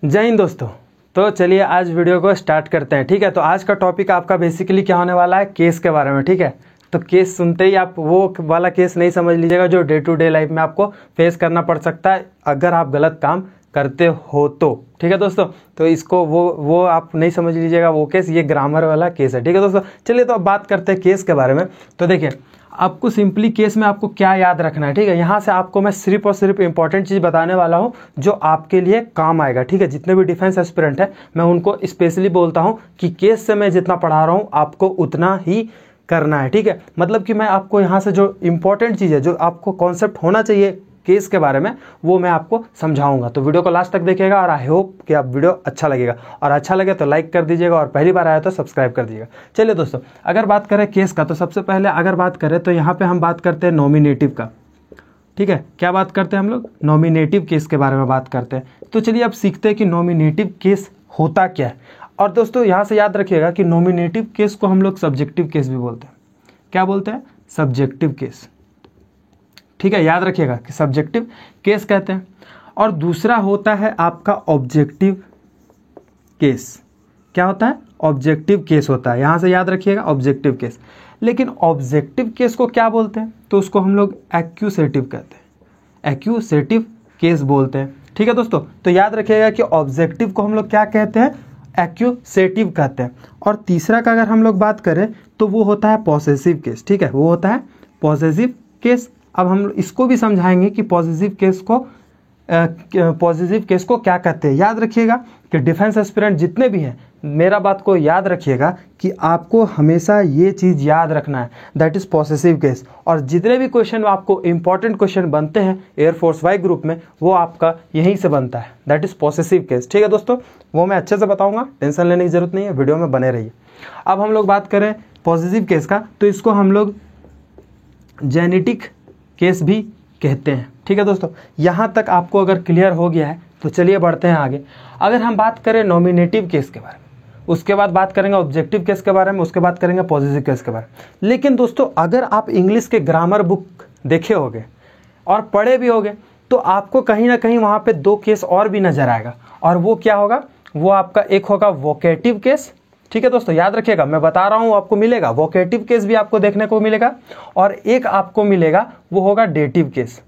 जय हिंद दोस्तों। तो चलिए आज वीडियो को स्टार्ट करते हैं। ठीक है, तो आज का टॉपिक आपका बेसिकली क्या होने वाला है, केस के बारे में। ठीक है, तो केस सुनते ही आप वो वाला केस नहीं समझ लीजिएगा जो डे टू डे लाइफ में आपको फेस करना पड़ सकता है अगर आप गलत काम करते हो तो। ठीक है दोस्तों, तो इसको वो आप नहीं समझ लीजिएगा वो केस, ये ग्रामर वाला केस है। ठीक है दोस्तों, चलिए तो अब बात करते हैं केस के बारे में। तो देखिए आपको सिंपली केस में आपको क्या याद रखना है। ठीक है, यहाँ से आपको मैं सिर्फ और सिर्फ इंपॉर्टेंट चीज़ बताने वाला हूँ जो आपके लिए काम आएगा। ठीक है, जितने भी डिफेंस एस्पिरेंट है मैं उनको स्पेशली बोलता हूँ कि केस से मैं जितना पढ़ा रहा हूँ आपको उतना ही करना है। ठीक है, मतलब कि मैं आपको यहाँ से जो इंपॉर्टेंट चीज़ है, जो आपको कॉन्सेप्ट होना चाहिए केस के बारे में, वो मैं आपको समझाऊंगा। तो वीडियो को लास्ट तक देखिएगा और आई होप कि आप वीडियो अच्छा लगेगा, और अच्छा लगे तो लाइक कर दीजिएगा और पहली बार आया तो सब्सक्राइब कर दीजिएगा। चलिए दोस्तों, अगर बात करें केस का तो सबसे पहले अगर बात करें तो यहाँ पे हम बात करते हैं नॉमिनेटिव का। ठीक है, क्या बात करते हैं हम लोग, नॉमिनेटिव केस के बारे में बात करते हैं। तो चलिए अब सीखते हैं कि नॉमिनेटिव केस होता क्या है। और दोस्तों यहाँ से याद रखिएगा कि नॉमिनेटिव केस को हम लोग सब्जेक्टिव केस भी बोलते हैं। क्या बोलते हैं, सब्जेक्टिव केस। ठीक है, याद रखिएगा कि सब्जेक्टिव केस कहते हैं। और दूसरा होता है आपका ऑब्जेक्टिव केस। क्या होता है, ऑब्जेक्टिव केस होता है। यहां से याद रखिएगा ऑब्जेक्टिव केस। लेकिन ऑब्जेक्टिव केस को क्या बोलते हैं, तो उसको हम लोग एक्यूसेटिव कहते हैं, एक्यूसेटिव केस बोलते हैं। ठीक है दोस्तों, तो याद रखिएगा कि ऑब्जेक्टिव को हम लोग क्या कहते हैं, एक्यूसेटिव कहते हैं। और तीसरा का अगर हम लोग बात करें तो वो होता है पॉसेसिव केस। ठीक है, वो होता है पॉसेसिव केस। अब हम इसको भी समझाएंगे कि पॉजिटिव केस को क्या कहते हैं। याद रखिएगा कि डिफेंस एस्पिरेंट जितने भी हैं, मेरा बात को याद रखिएगा कि आपको हमेशा ये चीज़ याद रखना है, दैट इज़ पॉसेसिव केस। और जितने भी क्वेश्चन आपको इंपॉर्टेंट क्वेश्चन बनते हैं एयरफोर्स वाई ग्रुप में, वो आपका यहीं से बनता है, दैट इज़ पॉसेसिव केस। ठीक है दोस्तों, वो मैं अच्छे से बताऊँगा, टेंशन लेने की जरूरत नहीं है, वीडियो में बने रहिए। अब हम लोग बात करें पॉजिटिव केस का, तो इसको हम लोग जेनेटिक केस भी कहते हैं। ठीक है दोस्तों, यहाँ तक आपको अगर क्लियर हो गया है तो चलिए बढ़ते हैं आगे। अगर हम बात करें नॉमिनेटिव केस के बारे में, उसके बाद बात करेंगे ऑब्जेक्टिव केस के बारे में, उसके बाद करेंगे पॉजिटिव केस के बारे में। लेकिन दोस्तों अगर आप इंग्लिश के ग्रामर बुक देखे होंगे और पढ़े भी होंगे तो आपको कहीं ना कहीं वहाँ पे दो केस और भी नजर आएगा। और वो क्या होगा, वो आपका एक होगा वोकेटिव केस। ठीक है दोस्तों, याद रखिएगा, मैं बता रहा हूं आपको मिलेगा वोकेटिव केस भी आपको देखने को मिलेगा, और एक आपको मिलेगा वो होगा डेटिव केस।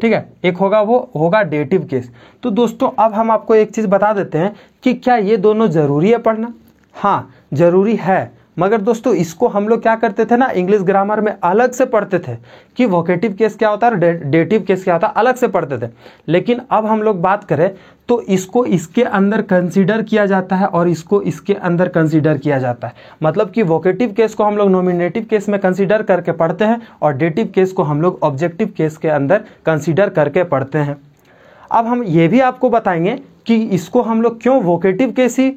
ठीक है, एक होगा वो होगा डेटिव केस। तो दोस्तों अब हम आपको एक चीज बता देते हैं कि क्या ये दोनों जरूरी है पढ़ना। हाँ जरूरी है, मगर दोस्तों इसको हम लोग क्या करते थे ना, इंग्लिश ग्रामर में अलग से पढ़ते थे कि वोकेटिव केस क्या होता है और डेटिव केस क्या होता है, अलग से पढ़ते थे। लेकिन अब हम लोग बात करें तो इसको इसके अंदर कंसीडर किया जाता है और इसको इसके अंदर कंसीडर किया जाता है। मतलब कि वोकेटिव केस को हम लोग नॉमिनेटिव केस में कंसीडर करके पढ़ते हैं और डेटिव केस को हम लोग ऑब्जेक्टिव केस के अंदर कंसीडर करके पढ़ते हैं। अब हम ये भी आपको बताएंगे कि इसको हम लोग क्यों वोकेटिव केस ही,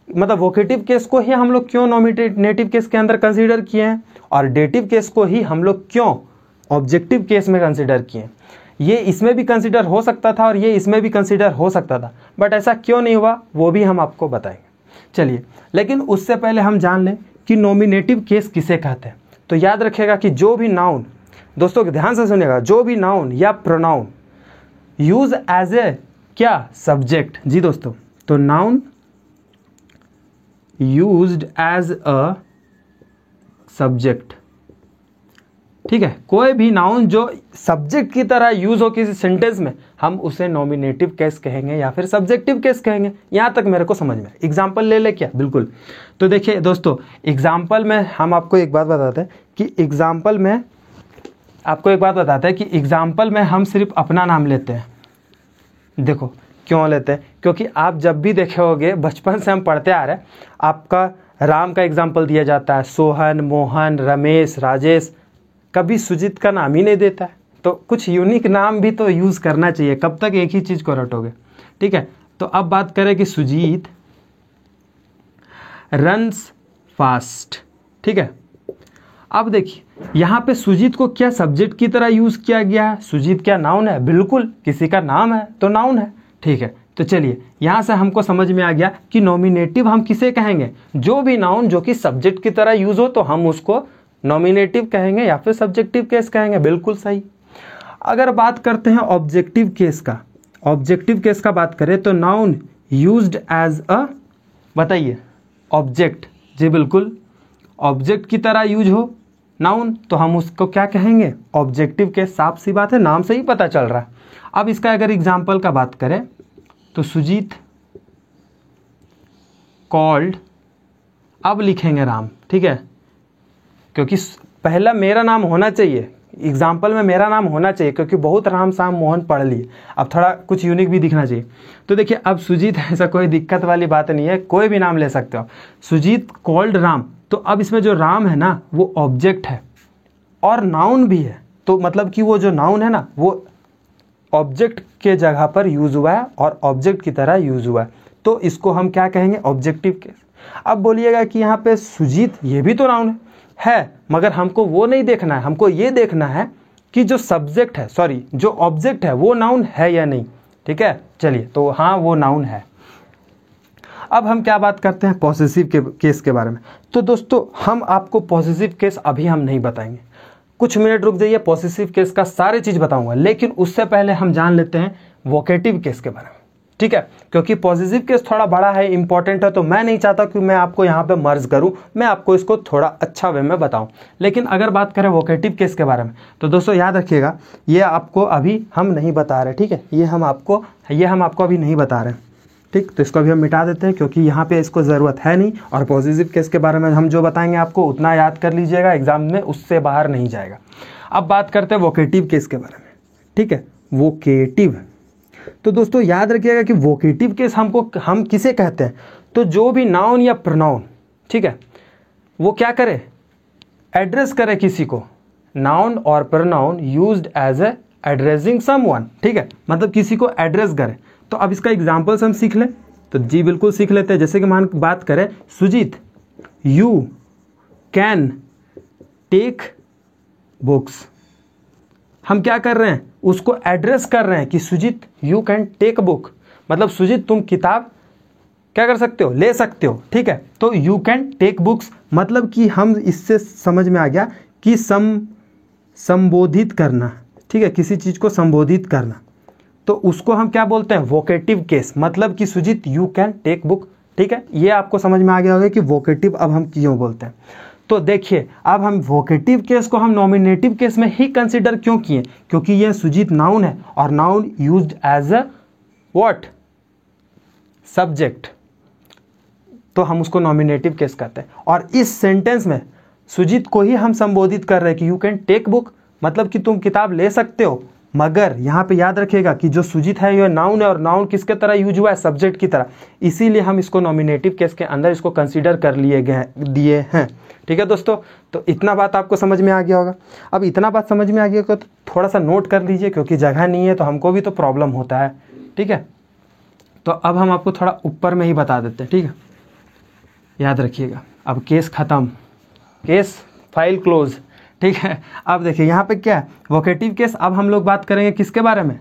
मतलब वोकेटिव केस को ही हम लोग क्यों नॉमिनेटिव केस के अंदर कंसीडर किए हैं और डेटिव केस को ही हम लोग क्यों ऑब्जेक्टिव केस में कंसीडर किए हैं। ये इसमें भी कंसीडर हो सकता था और ये इसमें भी कंसीडर हो सकता था, बट ऐसा क्यों नहीं हुआ वो भी हम आपको बताएंगे। चलिए, लेकिन उससे पहले हम जान लें कि नॉमिनेटिव केस किसे कहते हैं। तो याद रखिएगा कि जो भी नाउन, दोस्तों ध्यान से सुनिएगा, जो भी नाउन या प्रोनाउन यूज एज ए क्या सब्जेक्ट, जी दोस्तों, तो noun used as a subject. ठीक है, कोई भी नाउन जो सब्जेक्ट की तरह यूज हो किसी सेंटेंस में, हम उसे नॉमिनेटिव केस कहेंगे या फिर सब्जेक्टिव केस कहेंगे। यहां तक मेरे को समझ में, एग्जांपल ले ले क्या, बिल्कुल। तो देखिए दोस्तों, एग्जांपल में हम आपको एक बात बताते हैं कि एग्जांपल में हम सिर्फ अपना नाम लेते हैं। देखो क्यों लेते हैं, क्योंकि आप जब भी देखे होंगे बचपन से हम पढ़ते आ रहे हैं, आपका राम का एग्जाम्पल दिया जाता है, सोहन, मोहन, रमेश, राजेश, कभी सुजीत का नाम ही नहीं देता है। तो कुछ यूनिक नाम भी तो यूज़ करना चाहिए, कब तक एक ही चीज़ को रटोगे। ठीक है, तो अब बात करें कि सुजीत रन्स फास्ट। ठीक है, अब देखिए यहाँ पे सुजीत को क्या सब्जेक्ट की तरह यूज़ किया गया है। सुजीत क्या नाउन है, बिल्कुल, किसी का नाम है तो नाउन है। ठीक है, तो चलिए यहाँ से हमको समझ में आ गया कि नॉमिनेटिव हम किसे कहेंगे, जो भी नाउन जो कि सब्जेक्ट की तरह यूज हो तो हम उसको नॉमिनेटिव कहेंगे या फिर सब्जेक्टिव केस कहेंगे, बिल्कुल सही। अगर बात करते हैं ऑब्जेक्टिव केस का, ऑब्जेक्टिव केस का बात करें तो नाउन यूज्ड एज अ, बताइए, ऑब्जेक्ट, जी बिल्कुल, ऑब्जेक्ट की तरह यूज हो नाउन, तो हम उसको क्या कहेंगे, ऑब्जेक्टिव केस। साफ सी बात है, नाम से ही पता चल रहा है। अब इसका अगर एग्जाम्पल का बात करें तो सुजीत कॉल्ड, अब लिखेंगे राम, ठीक है, क्योंकि पहला मेरा नाम होना चाहिए, एग्जाम्पल में मेरा नाम होना चाहिए, क्योंकि बहुत राम शाम मोहन पढ़ लिए, अब थोड़ा कुछ यूनिक भी दिखना चाहिए। तो देखिए अब सुजीत, ऐसा कोई दिक्कत वाली बात नहीं है, कोई भी नाम ले सकते हो। सुजीत कॉल्ड राम, तो अब इसमें जो राम है ना वो ऑब्जेक्ट है और नाउन भी है, तो मतलब कि वो जो नाउन है ना वो ऑब्जेक्ट के जगह पर यूज हुआ है और ऑब्जेक्ट की तरह यूज हुआ है, तो इसको हम क्या कहेंगे, ऑब्जेक्टिव केस। अब बोलिएगा कि यहाँ पे सुजीत ये भी तो नाउन है, मगर हमको वो नहीं देखना है, हमको ये देखना है कि जो सब्जेक्ट है, सॉरी जो ऑब्जेक्ट है वो नाउन है या नहीं, ठीक है। चलिए, तो हाँ वो नाउन है। अब हम क्या बात करते हैं, पॉसेसिव केस के बारे में। तो दोस्तों हम आपको पॉसेसिव केस अभी हम नहीं बताएंगे, कुछ मिनट रुक जाइए, पॉसेसिव केस का सारे चीज बताऊंगा, लेकिन उससे पहले हम जान लेते हैं वोकेटिव केस के बारे में, ठीक है, क्योंकि पॉसेसिव केस थोड़ा बड़ा है, इंपॉर्टेंट है, तो मैं नहीं चाहता कि मैं आपको यहाँ पे मर्ज करूँ, मैं आपको इसको थोड़ा अच्छा वे में बताऊँ। लेकिन अगर बात करें वोकेटिव केस के बारे में, तो दोस्तों याद रखिएगा ये आपको अभी हम नहीं बता रहे, ठीक है, ये हम आपको अभी नहीं बता रहे, ठीक। तो इसको अभी हम मिटा देते हैं, क्योंकि यहाँ पे इसको ज़रूरत है नहीं, और पॉजिटिव केस के बारे में हम जो बताएंगे आपको उतना याद कर लीजिएगा, एग्जाम में उससे बाहर नहीं जाएगा। अब बात करते हैं वोकेटिव केस के बारे में, ठीक है, वोकेटिव। तो दोस्तों याद रखिएगा कि वोकेटिव केस हम किसे कहते हैं, तो जो भी नाउन या प्रोनाउन, ठीक है, वो क्या करे, एड्रेस करे किसी को, नाउन और pronoun used as a addressing someone, ठीक है, मतलब किसी को एड्रेस करे। तो अब इसका एग्जाम्पल्स हम सीख लें, तो जी बिल्कुल सीख लेते हैं। जैसे कि मान बात करें, Sujeet you can take books, हम क्या कर रहे हैं, उसको एड्रेस कर रहे हैं कि Sujeet you can take book, मतलब सुजीत तुम किताब क्या कर सकते हो, ले सकते हो, ठीक है। तो यू कैन टेक बुक्स मतलब कि हम इससे समझ में आ गया कि संबोधित करना, ठीक है, किसी चीज को संबोधित करना, तो उसको हम क्या बोलते हैं, वोकेटिव केस, मतलब कि Sujeet you can take book, ठीक है। ये आपको समझ में आ गया होगा कि वोकेटिव अब हम क्यों बोलते हैं। तो देखिए अब हम वोकेटिव केस को हम नॉमिनेटिव केस में ही कंसिडर क्यों किए, क्योंकि ये सुजीत नाउन है और noun used as a what, subject, तो हम उसको नॉमिनेटिव केस कहते हैं। और इस सेंटेंस में सुजीत को ही हम संबोधित कर रहे हैं कि यू कैन टेक बुक, मतलब कि तुम किताब ले सकते हो, मगर यहाँ पे याद रखिएगा कि जो सुजीत है ये नाउन है और नाउन किसके तरह यूज हुआ है, सब्जेक्ट की तरह, इसीलिए हम इसको नॉमिनेटिव केस के अंदर इसको कंसीडर कर दिए हैं, ठीक है दोस्तों। तो इतना बात आपको समझ में आ गया होगा। अब इतना बात समझ में आ गया तो थोड़ा सा नोट कर लीजिए, क्योंकि जगह नहीं है तो हमको भी तो प्रॉब्लम होता है, ठीक है। तो अब हम आपको थोड़ा ऊपर में ही बता देते हैं, ठीक है, याद रखिएगा। अब केस खत्म, केस फाइल क्लोज, ठीक है। अब देखिए यहाँ पे क्या है, वोकेटिव केस। अब हम लोग बात करेंगे किसके बारे में,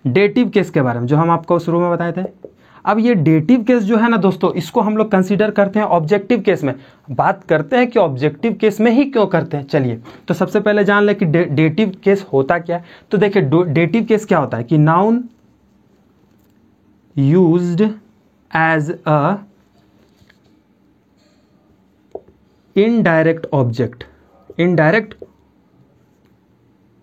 डेटिव केस के बारे में, जो हम आपको शुरू में बताए थे। अब ये डेटिव केस जो है ना दोस्तों, इसको हम लोग कंसीडर करते हैं ऑब्जेक्टिव केस में। बात करते हैं कि ऑब्जेक्टिव केस में ही क्यों करते हैं, चलिए तो सबसे पहले जान ले कि डेटिव केस होता क्या है। तो देखिए डेटिव केस क्या होता है कि noun used as a indirect object, indirect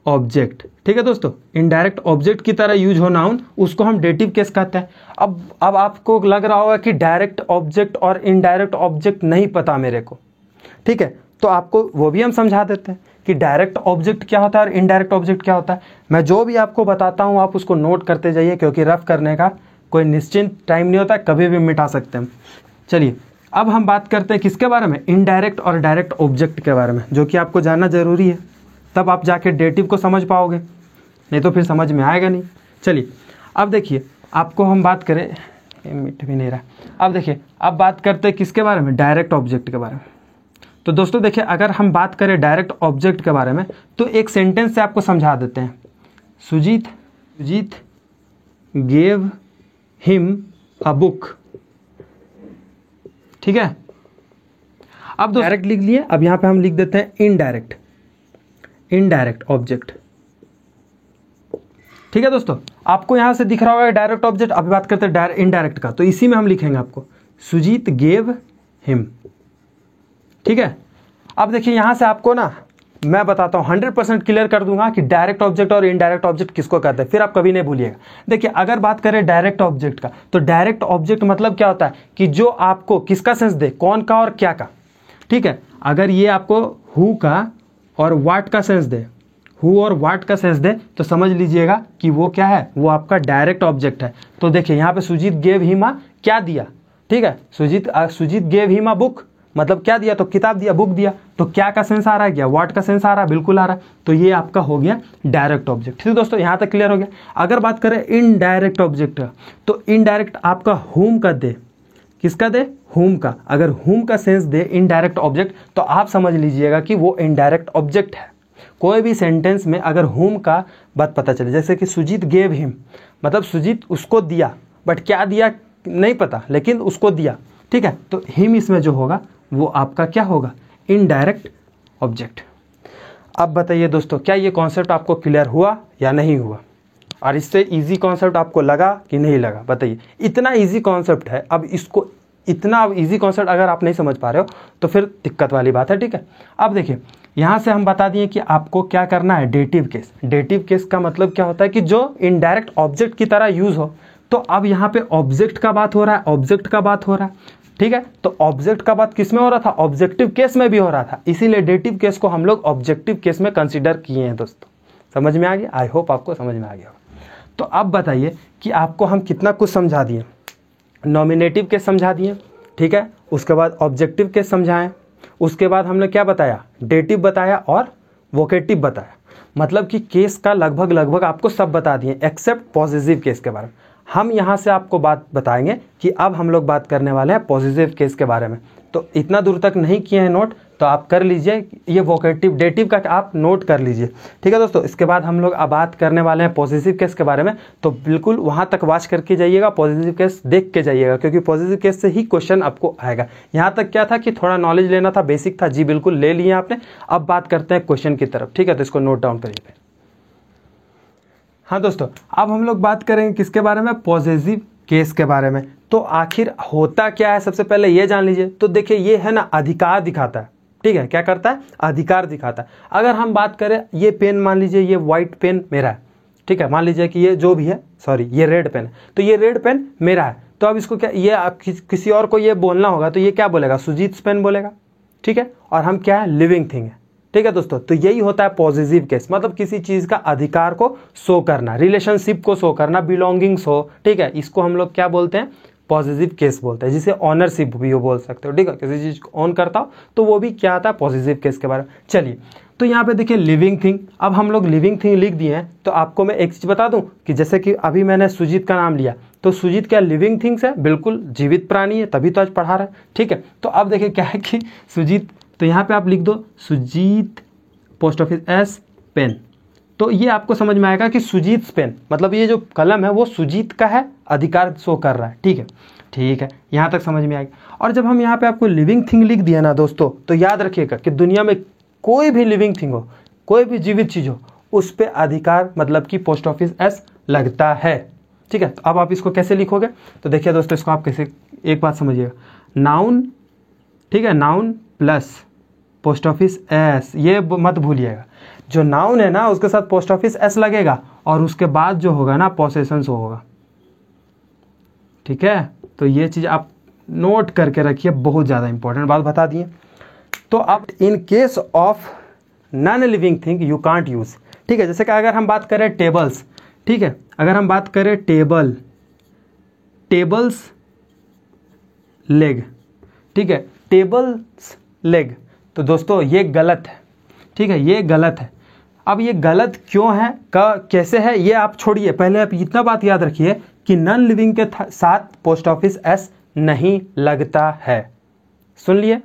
object, ठीक है दोस्तों, इनडायरेक्ट ऑब्जेक्ट की तरह यूज हो नाउन, उसको हम डेटिव केस कहते हैं। अब आपको लग रहा होगा कि डायरेक्ट ऑब्जेक्ट और इनडायरेक्ट ऑब्जेक्ट नहीं पता मेरे को, ठीक है, तो आपको वो भी हम समझा देते हैं कि डायरेक्ट ऑब्जेक्ट क्या होता है और इनडायरेक्ट ऑब्जेक्ट क्या होता है। मैं जो भी आपको बताता हूँ आप उसको नोट करते जाइए, क्योंकि रफ करने का कोई निश्चित टाइम नहीं होता, कभी भी मिटा सकते हैं। चलिए अब हम बात करते हैं किसके बारे में, इनडायरेक्ट और डायरेक्ट ऑब्जेक्ट के बारे में, जो कि आपको जानना जरूरी है, तब आप जाके डेटिव को समझ पाओगे, नहीं तो फिर समझ में आएगा नहीं। चलिए अब देखिए, आपको हम बात करें, मिट भी नहीं रहा, अब देखिए अब बात करते हैं किसके बारे में, डायरेक्ट ऑब्जेक्ट के बारे में। तो दोस्तों देखिए अगर हम बात करें डायरेक्ट ऑब्जेक्ट के बारे में, तो एक सेंटेंस से आपको समझा देते हैं। Sujeet gave him a book, ठीक है। अब डायरेक्ट लिख लिए, अब यहां पे हम लिख देते हैं इनडायरेक्ट ऑब्जेक्ट। ठीक है दोस्तों, आपको यहाँ से दिख रहा होगा डायरेक्ट ऑब्जेक्ट। अभी बात करते हैं इनडायरेक्ट का, तो इसी में हम लिखेंगे आपको सुजीत गेव हिम। ठीक है, अब देखिए यहाँ से आपको ना मैं बताता हूँ 100% क्लियर कर दूंगा कि डायरेक्ट ऑब्जेक्ट और इनडायरेक्ट ऑब्जेक्ट किसको कहते हैं, फिर आप कभी नहीं भूलिएगा। देखिए अगर बात करें डायरेक्ट ऑब्जेक्ट का, तो डायरेक्ट ऑब्जेक्ट मतलब क्या होता है कि जो आपको किसका सेंस दे, कौन का और क्या का। ठीक है, अगर ये आपको हु का और वाट का सेंस दे, हु और वाट का सेंस दे, तो समझ लीजिएगा कि वो क्या है, वो आपका डायरेक्ट ऑब्जेक्ट है। तो देखिए यहाँ पे सुजीत गेव हिम क्या दिया, ठीक है, सुजीत गेव हिम बुक, मतलब क्या दिया, तो किताब दिया, बुक दिया। तो क्या का सेंस आ रहा है, क्या वाट का सेंस आ रहा है, बिल्कुल आ रहा है। तो ये आपका हो गया डायरेक्ट ऑब्जेक्ट। ठीक है दोस्तों, यहाँ तक क्लियर हो गया। अगर बात करें इनडायरेक्ट ऑब्जेक्ट का, तो इनडायरेक्ट आपका हुम का दे, किसका दे, हुम का। अगर हुम का सेंस दे इनडायरेक्ट ऑब्जेक्ट, तो आप समझ लीजिएगा कि वो इनडायरेक्ट ऑब्जेक्ट है। कोई भी सेंटेंस में अगर हुम का बात पता चले, जैसे कि सुजीत गेव हिम, मतलब सुजीत उसको दिया, बट क्या दिया नहीं पता, लेकिन उसको दिया। ठीक है, तो हिम इसमें जो होगा वो आपका क्या होगा, इनडायरेक्ट ऑब्जेक्ट। अब बताइए दोस्तों, क्या ये कॉन्सेप्ट आपको क्लियर हुआ या नहीं हुआ, और इससे इजी कॉन्सेप्ट आपको लगा कि नहीं लगा, बताइए। इतना इजी कॉन्सेप्ट है, अब इसको इतना इजी कॉन्सेप्ट अगर आप नहीं समझ पा रहे हो तो फिर दिक्कत वाली बात है। ठीक है, अब देखिए यहाँ से हम बता दिए कि आपको क्या करना है, डेटिव केस। डेटिव केस का मतलब क्या होता है कि जो इनडायरेक्ट ऑब्जेक्ट की तरह यूज हो। तो अब यहाँ पे ऑब्जेक्ट का बात हो रहा है, ऑब्जेक्ट का बात हो रहा है। ठीक है, तो ऑब्जेक्ट का बात किस में हो रहा था, ऑब्जेक्टिव केस में भी हो रहा था, इसीलिए डेटिव केस को हम लोग ऑब्जेक्टिव केस में कंसीडर किए हैं दोस्तों। समझ में आ गया, आई होप आपको समझ में आ गया। तो अब बताइए कि आपको हम कितना कुछ समझा दिए, नॉमिनेटिव केस समझा दिए, ठीक है, उसके बाद ऑब्जेक्टिव केस समझाएं, उसके बाद हमने क्या बताया, डेटिव बताया और वोकेटिव बताया। मतलब कि केस का लगभग आपको सब बता दिए एक्सेप्ट पॉजिटिव केस के बारे में। हम यहाँ से आपको बात बताएंगे कि अब हम लोग बात करने वाले हैं पॉजिटिव केस के बारे में। तो इतना दूर तक नहीं किए हैं नोट, तो आप कर लीजिए, ये वोकेटिव डेटिव का आप नोट कर लीजिए। ठीक है दोस्तों, इसके बाद हम लोग अब बात करने वाले हैं पॉजिटिव केस के बारे में। तो बिल्कुल वहाँ तक वॉच करके जाइएगा, पॉजिटिव केस देख के जाइएगा, क्योंकि पॉजिटिव केस से ही क्वेश्चन आपको आएगा। यहाँ तक क्या था कि थोड़ा नॉलेज लेना था, बेसिक था, जी बिल्कुल ले लिए आपने। अब बात करते हैं क्वेश्चन की तरफ। ठीक है, तो इसको नोट डाउन करिए। हाँ दोस्तों, अब हम लोग बात करेंगे किसके बारे में, पॉजिटिव केस के बारे में। तो आखिर होता क्या है, सबसे पहले ये जान लीजिए। तो देखिए ये है ना, अधिकार दिखाता है। ठीक है, क्या करता है, अधिकार दिखाता है। अगर हम बात करें, ये पेन मान लीजिए, ये व्हाइट पेन मेरा है। ठीक है, मान लीजिए कि ये जो भी है, सॉरी ये रेड पेन है, तो ये रेड पेन मेरा है। तो अब इसको क्या, ये किसी और को ये बोलना होगा, तो ये क्या बोलेगा, सुजीत पेन बोलेगा। ठीक है, और हम क्या है, लिविंग थिंग है। ठीक है दोस्तों, तो यही होता है पॉजिटिव केस, मतलब किसी चीज का अधिकार को शो करना, रिलेशनशिप को शो करना, बिलोंगिंग्स हो। ठीक है, इसको हम लोग क्या बोलते हैं, पॉजिटिव केस बोलते हैं, जिसे ऑनरशिप भी बोल सकते हो। ठीक है, किसी चीज को ऑन करता हो तो वो भी क्या आता है, पॉजिटिव केस के बारे में। चलिए, तो यहाँ पे देखिए लिविंग थिंग। अब हम लोग लिविंग थिंग लिख दिए हैं, तो आपको मैं एक चीज बता दूं कि जैसे कि अभी मैंने सुजीत का नाम लिया, तो सुजीत क्या लिविंग थिंग्स है, बिल्कुल जीवित प्राणी है, तभी तो आज पढ़ा रहा है। ठीक है, तो अब देखिए क्या है कि सुजीत, तो यहाँ पे आप लिख दो सुजीत पोस्ट ऑफिस एस पेन। तो ये आपको समझ में आएगा कि सुजीत पेन, मतलब ये जो कलम है वो सुजीत का है, अधिकार शो कर रहा है। ठीक है, ठीक है, यहाँ तक समझ में आएगा। और जब हम यहाँ पे आपको लिविंग थिंग लिख दिया ना दोस्तों, तो याद रखिएगा कि दुनिया में कोई भी लिविंग थिंग हो, कोई भी जीवित चीज हो, उस पर अधिकार मतलब कि पोस्ट ऑफिस एस लगता है। ठीक है, तो अब आप इसको कैसे लिखोगे, तो देखिए दोस्तों, इसको आप कैसे, एक बात समझिएगा, नाउन, ठीक है, noun plus post office S, ये मत भूलिएगा। जो नाउन है ना, उसके साथ पोस्ट ऑफिस एस लगेगा, और उसके बाद जो होगा ना, पोसेशंस होगा। ठीक है, तो ये चीज आप नोट करके रखिए, बहुत ज़्यादा इंपॉर्टेंट बात बता दिए। तो अब in case of non living thing you can't use. ठीक है, जैसे कि अगर हम बात करें टेबल्स, ठीक है, अगर हम बात करें टेबल्स लेग, ठीक है, टेबल्स लेग, तो दोस्तों ये गलत है। ठीक है, ये गलत है। अब ये गलत क्यों है, कैसे है, ये आप छोड़िए, पहले आप इतना बात याद रखिए कि नॉन लिविंग के साथ पोस्ट ऑफिस एस नहीं लगता है। सुन लिए,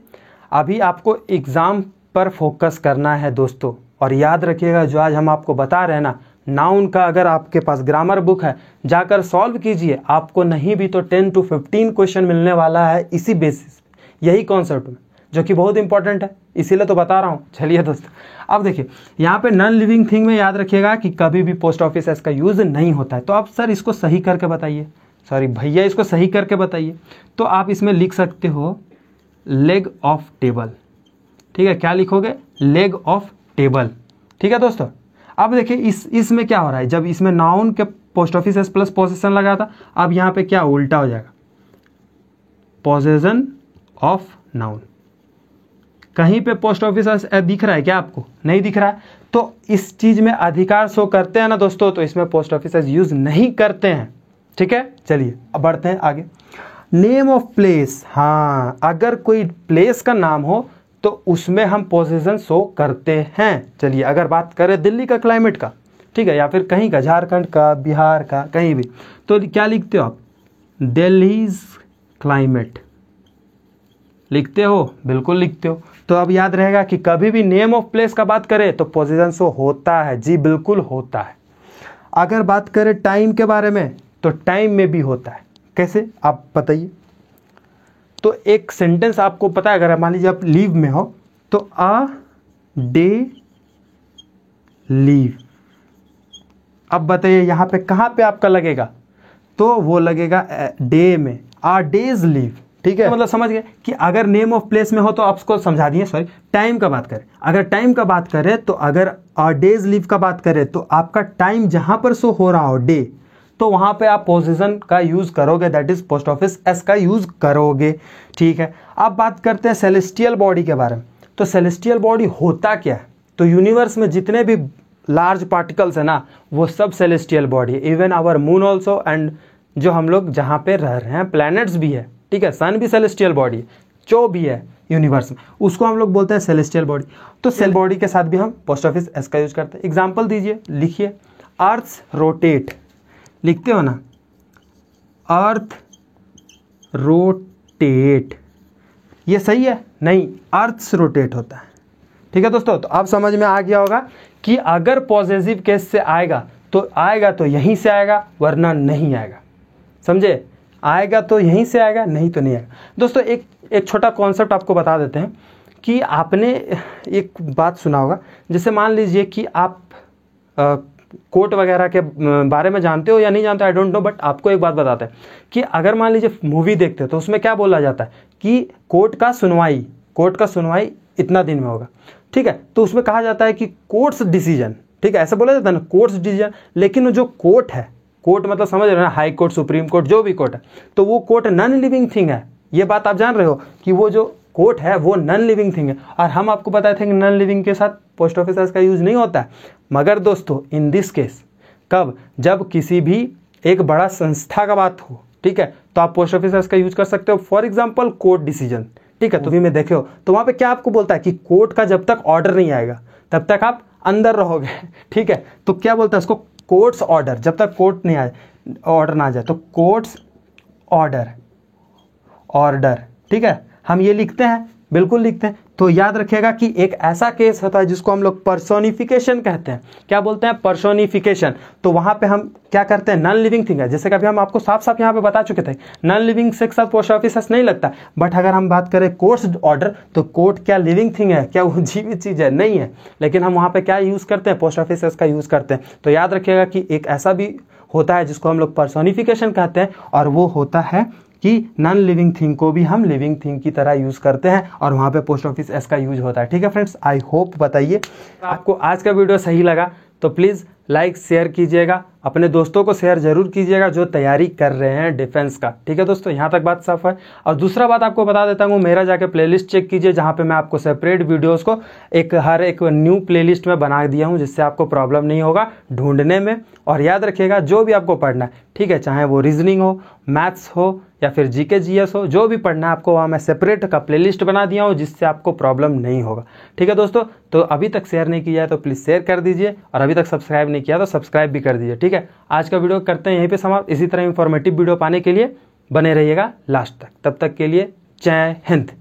अभी आपको एग्जाम पर फोकस करना है दोस्तों, और याद रखिएगा जो आज हम आपको बता रहे हैं ना, नाउन का अगर आपके पास ग्रामर बुक है, जाकर सॉल्व कीजिए, आपको नहीं भी तो 10 to 15 क्वेश्चन मिलने वाला है इसी बेसिस, यही कॉन्सेप्ट में। जो कि बहुत इंपॉर्टेंट है, इसीलिए तो बता रहा हूँ। चलिए दोस्तों, अब देखिए यहाँ पे नॉन लिविंग थिंग में याद रखिएगा कि कभी भी पोस्ट ऑफिस एस का यूज़ नहीं होता है। तो आप सर इसको सही करके बताइए, सॉरी भैया इसको सही करके बताइए। तो आप इसमें लिख सकते हो लेग ऑफ टेबल, ठीक है। क्या लिखोगे? लेग ऑफ टेबल, ठीक है दोस्तों। अब देखिए इसमें क्या हो रहा है, जब इसमें नाउन के post office S plus position लगा था, अब यहाँ पे क्या उल्टा हो जाएगा, पोजीशन ऑफ नाउन। कहीं पे पोस्ट ऑफिस एस दिख रहा है क्या आपको? नहीं दिख रहा है। तो इस चीज में अधिकार शो करते हैं ना दोस्तों, तो इसमें पोस्ट ऑफिस एस यूज नहीं करते हैं, ठीक है। चलिए अब बढ़ते हैं आगे। नेम ऑफ प्लेस, हाँ अगर कोई प्लेस का नाम हो तो उसमें हम पोजीशन शो करते हैं। चलिए अगर बात करें दिल्ली का क्लाइमेट का, ठीक है, या फिर कहीं का, झारखंड का, बिहार का, कहीं भी, तो क्या लिखते हो आप? दिल्लीज क्लाइमेट लिखते हो? बिल्कुल लिखते हो। तो अब याद रहेगा कि कभी भी नेम ऑफ प्लेस का बात करें तो पोजीशन शो होता है, जी बिल्कुल होता है। अगर बात करें टाइम के बारे में तो टाइम में भी होता है। कैसे आप बताइए? तो एक सेंटेंस आपको पता है, अगर मान लीजिए आप लीव में हो तो अ डे लीव, अब बताइए यहाँ पे कहाँ पे आपका लगेगा? तो वो लगेगा डे में, आ डेज लीव, ठीक है। तो मतलब समझ गए कि अगर नेम ऑफ प्लेस में हो तो आपको समझा दिए। सॉरी, टाइम का बात करें, अगर टाइम का बात करें तो अगर आ डेज लीव का बात करें तो आपका टाइम जहां पर शो हो रहा हो डे, तो वहां पे आप पोजीशन का यूज करोगे, that is post office S का यूज करोगे, ठीक है। अब बात करते हैं सेलेस्टियल बॉडी के बारे में। तो सेलेस्टियल बॉडी होता क्या है? तो यूनिवर्स में जितने भी लार्ज पार्टिकल्स है ना, वो सब सेलेस्टियल बॉडी है। Even our moon also, and जो हम लोग जहाँ पे रह रहे हैं प्लैनेट्स भी है, ठीक है। सन भी सेलेस्टियल बॉडी है, जो भी है यूनिवर्स में, उसको हम लोग बोलते हैं सेलेस्टियल बॉडी। तो सेल बॉडी के साथ भी हम पोस्ट ऑफिस एस का यूज करते हैं। एग्जाम्पल दीजिए, लिखिए अर्थ रोटेट, लिखते हो ना, अर्थ रोटेट, ये सही है? नहीं, अर्थ रोटेट होता है, ठीक है दोस्तों। तो अब समझ में आ गया होगा कि अगर पॉजिटिव केस से आएगा तो यहीं से आएगा, वरना नहीं आएगा। समझे? आएगा तो यहीं से आएगा, नहीं तो नहीं आएगा। दोस्तों एक छोटा कॉन्सेप्ट आपको बता देते हैं कि आपने एक बात सुना होगा, जैसे मान लीजिए कि आप कोर्ट वगैरह के बारे में जानते हो या नहीं जानते, आई डोंट नो, बट आपको एक बात बताते हैं कि अगर मान लीजिए मूवी देखते हो तो उसमें क्या बोला जाता है कि कोर्ट का सुनवाई इतना दिन में होगा, ठीक है। तो उसमें कहा जाता है कि कोर्ट्स डिसीजन, ठीक है, ऐसा बोला जाता है ना, कोर्ट्स डिसीजन। लेकिन जो कोर्ट है, कोर्ट मतलब समझ रहे हो ना, हाई कोर्ट, सुप्रीम कोर्ट, जो भी कोर्ट है, तो वो कोर्ट नॉन लिविंग थिंग है। ये बात आप जान रहे हो कि वो जो कोर्ट है वो नॉन लिविंग थिंग है। और हम आपको बताए थे कि नॉन लिविंग के साथ पोस्ट ऑफिस एस का यूज नहीं होता है। मगर दोस्तों इन दिस केस, कब? जब किसी भी एक बड़ा संस्था का बात हो, ठीक है, तो आप पोस्ट ऑफिस एस का यूज कर सकते हो। फॉर एग्जाम्पल कोर्ट डिसीजन, ठीक है। तो भी में देखे हो तो वहां पे क्या आपको बोलता है कि कोर्ट का जब तक ऑर्डर नहीं आएगा तब तक आप अंदर रहोगे, ठीक है। तो क्या बोलता है उसको? कोर्ट्स ऑर्डर, जब तक कोर्ट नहीं आए, ऑर्डर ना आ जाए, तो कोर्ट्स ऑर्डर, ठीक है। हम ये लिखते हैं, बिल्कुल लिखते हैं। तो याद रखिएगा कि एक ऐसा केस होता है जिसको हम लोग पर्सोनिफिकेशन कहते हैं। क्या बोलते हैं? पर्सोनिफिकेशन। तो वहां पे हम क्या करते हैं? नॉन लिविंग थिंग है, जैसे कभी हम आपको साफ साफ यहाँ पे बता चुके थे, नॉन लिविंग से साथ पोस्ट ऑफिस एस नहीं लगता। बट अगर हम बात करें कोर्ट्स ऑर्डर, तो कोर्ट क्या लिविंग थिंग है? क्या वो जीवित चीज है? नहीं है। लेकिन हम वहां पे क्या यूज करते हैं? पोस्ट ऑफिस एस का यूज करते हैं। तो याद रखिएगा कि एक ऐसा भी होता है जिसको हम लोग पर्सोनिफिकेशन कहते हैं, और वो होता है कि नॉन लिविंग थिंग को भी हम लिविंग थिंग की तरह यूज करते हैं, और वहां पे पोस्ट ऑफिस एस का यूज होता है, ठीक है फ्रेंड्स। आई होप बताइए आपको आज का वीडियो सही लगा तो प्लीज़ लाइक शेयर कीजिएगा, अपने दोस्तों को शेयर जरूर कीजिएगा जो तैयारी कर रहे हैं डिफेंस का, ठीक है दोस्तों। यहाँ तक बात साफ है। और दूसरा बात आपको बता देता हूँ, मेरा जाके प्लेलिस्ट चेक कीजिए, जहाँ पे मैं आपको सेपरेट वीडियोस को हर एक न्यू प्लेलिस्ट में बना दिया हूँ, जिससे आपको प्रॉब्लम नहीं होगा ढूंढने में। और याद रखिएगा जो भी आपको पढ़ना है, ठीक है, चाहे वो रीजनिंग हो, मैथ्स हो, या फिर जीके जीएस हो, जो भी पढ़ना है आपको, वहाँ मैं सेपरेट का प्लेलिस्ट बना दिया हूँ, जिससे आपको प्रॉब्लम नहीं होगा, ठीक है दोस्तों। तो अभी तक शेयर नहीं किया है तो प्लीज़ शेयर कर दीजिए, और अभी तक सब्सक्राइब नहीं किया तो सब्सक्राइब भी कर दीजिए, ठीक है। आज का वीडियो करते हैं यहीं पे समाप्त। इसी तरह इंफॉर्मेटिव वीडियो पाने के लिए बने रहिएगा लास्ट तक। तब तक के लिए जय हिंद।